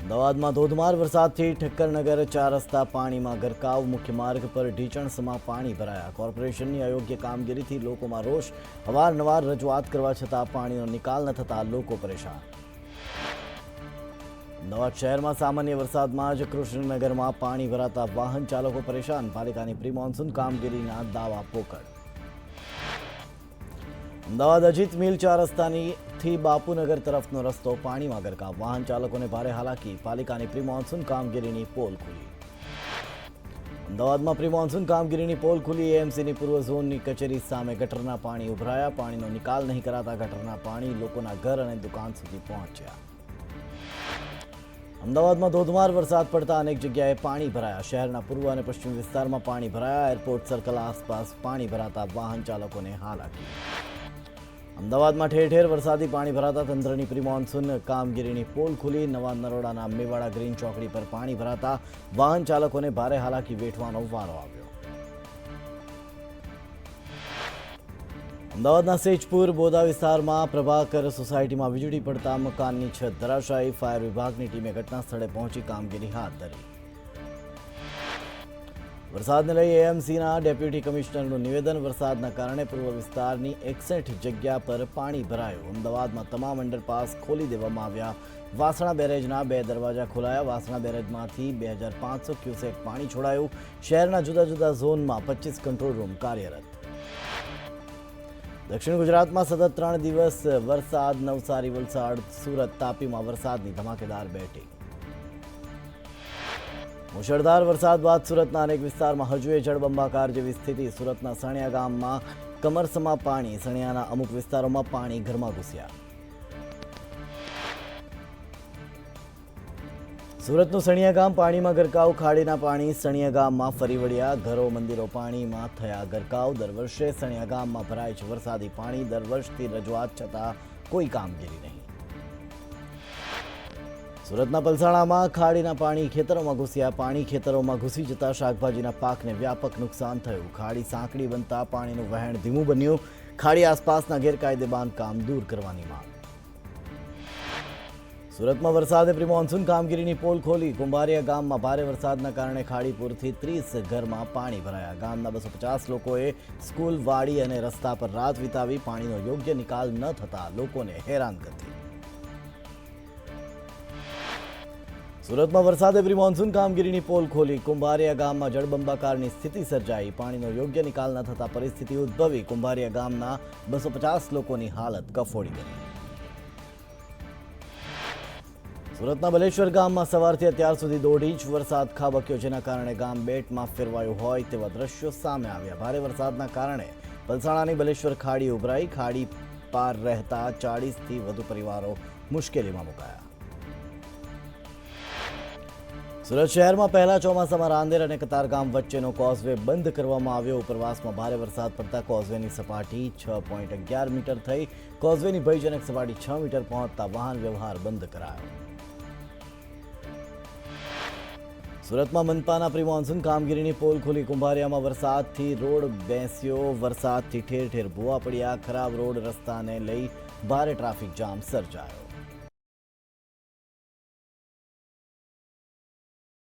અમદાવાદમાં ધોધમાર વરસાદથી ઠક્કરનગર 4 રસ્તા પાણીમાં ગરકાવ. મુખ્ય માર્ગ પર ઢીચણસમાં પાણી ભરાયા. કોર્પોરેશનની અયોગ્ય કામગીરીથી લોકોમાં રોષ. અવારનવાર રજૂઆત કરવા છતાં પાણીનો નિકાલ ન થતા લોકો પરેશાન. અમદાવાદ શહેરમાં સામાન્ય વરસાદમાં જ કૃષ્ણનગરમાં પાણી ભરાતા વાહન ચાલકો પરેશાન. પાલિકાની પ્રી મોન્સૂન કામગીરીના દાવા પોકળ. અમદાવાદ અજીત મિલ 4 રસ્તાથી બાપુનગર તરફનો રસ્તો પાણીમાં ગરકાવ. વાહન ચાલકોને ભારે હાલાકી. પાલિકાની પ્રી મોન્સૂન કામગીરીની પોલ ખુલી. અમદાવાદમાં પ્રી મોન્સૂન કામગીરીની પોલ ખુલી. એએમસીની પૂર્વ ઝોનની કચેરી સામે ગટરના પાણી ઉભરાયા. પાણીનો નિકાલ નહીં કરાતા ગટરના પાણી લોકોના ઘર અને દુકાન સુધી પહોંચ્યા. અમદાવાદમાં ધોધમાર વરસાદ પડતા અનેક જગ્યાએ પાણી ભરાયા. શહેરના પૂર્વ અને પશ્ચિમ વિસ્તારમાં પાણી ભરાયા. એરપોર્ટ સર્કલ આસપાસ પાણી ભરાતા વાહન ચાલકોને હાલાકી. અમદાવાદમાં ઠેર ઠેર વરસાદી પાણી ભરાતા તંત્રની પ્રી મોન્સૂન કામગીરીની પોલ ખુલી. નવા નરોડાના મેવાડા ગ્રીન ચોકડી પર પાણી ભરાતા વાહન ચાલકોને ભારે હાલાકી વેઠવાનો વારો આવ્યો. અમદાવાદના સેજપુર બોદા વિસ્તારમાં પ્રભાકર સોસાયટીમાં વીજળી પડતા મકાનની છત ધરાશાયી. ફાયર વિભાગની ટીમે ઘટના સ્થળે પહોંચી કામગીરી હાથ ધરી. વરસાદને લઈ એએમસીના ડેપ્યુટી કમિશનરનું નિવેદન. વરસાદના કારણે પૂર્વ વિસ્તારની 61 જગ્યા પર પાણી ભરાયું. અમદાવાદમાં તમામ અંડરપાસ ખોલી દેવામાં આવ્યા. વાસણા બેરેજના 2 દરવાજા ખોલાયા. વાસણા બેરેજમાંથી 2500 ક્યુસેક પાણી છોડાયું. શહેરના જુદા જુદા ઝોનમાં 25 કંટ્રોલ રૂમ કાર્યરત. દક્ષિણ ગુજરાતમાં સતત 3 દિવસ વરસાદ. નવસારી, વલસાડ, સુરત, તાપીમાં વરસાદની ધમાકેદાર બેટિંગ. મુશળધાર વરસાદ બાદ સુરતના અનેક વિસ્તારમાં હજુ જળબંબાકાર જેવી સ્થિતિ. સુરતના સણિયા ગામમાં કમરસમાં પાણી. સણિયાના અમુક વિસ્તારોમાં પાણી ઘરમાં ઘૂસ્યા. સુરતનું સણિયા ગામ પાણીમાં ગરકાવ. ખાડીના પાણી સણિયા ગામમાં ફરી વળ્યા. ઘરો, મંદિરો પાણીમાં થયા ગરકાવ. દર વર્ષે સણિયા ગામમાં ભરાય છે વરસાદી પાણી. દર વર્ષથી રજૂઆત છતાં કોઈ કામગીરી નહીં. સુરતના પલસાણામાં ખાડીના પાણી ખેતરોમાં ઘૂસ્યા. પાણી ખેતરોમાં ઘૂસી જતા શાકભાજીના પાકને વ્યાપક નુકસાન થયું. ખાડી સાંકડી બનતા પાણીનું વહેણ ધીમું બન્યું. ખાડી આસપાસના ગેરકાયદે બાંધકામ દૂર કરવાની માંગ. સુરતમાં વરસાદે પ્રી મોન્સૂન કામગીરીની પોલ ખોલી. કુંભારિયા ગામમાં ભારે વરસાદના કારણે ખાડીપુરથી 30 ઘરમાં પાણી ભરાયા. ગામના 250 લોકોએ સ્કૂલ, વાડી અને રસ્તા પર રાત વિતાવી. પાણીનો યોગ્ય નિકાલ ન થતા લોકોને હેરાનગતિ. સુરતમાં વરસાદે પ્રી મોન્સૂન કામગીરીની પોલ ખોલી. કુંભારિયા ગામમાં જળબંબાકારની સ્થિતિ સર્જાઈ. પાણીનો યોગ્ય નિકાલ ન થતા પરિસ્થિતિ ઉદ્ભવી. કુંભારિયા ગામના 250 લોકોની હાલત કફોડી બની. સુરતના બલેશ્વર ગામમાં સવારથી અત્યાર સુધી 1.5 ઇંચ વરસાદ ખાબક્યો, જેના કારણે ગામ બેટમાં ફેરવાયું હોય તેવા દ્રશ્યો સામે આવ્યા. ભારે વરસાદના કારણે પલસાણાની બલેશ્વર ખાડી ઉભરાઈ. ખાડી પાર રહેતા 40થી વધુ પરિવારો મુશ્કેલીમાં મુકાયા. સુરત શહેરમાં પહેલા ચોમાસામાં રાંદેર અને કતારગામ વચ્ચેનો કોઝવે બંધ કરવામાં આવ્યો. ઉપરવાસમાં ભારે વરસાદ પડતા કોઝવેની સપાટી 6.11 મીટર થઈ. કોઝવેની ભયજનક સપાટી 6 મીટર પહોંચતા વાહન વ્યવહાર બંધ કરાયો. સુરતમાં મનપાના પ્રી મોન્સૂન કામગીરીની પોલ ખુલી. કુંભારિયામાં વરસાદથી રોડ બેસ્યો. વરસાદથી ઠેર ઠેર ભૂવા પડ્યા. ખરાબ રોડ રસ્તાને લઈ ભારે ટ્રાફિક જામ સર્જાયો.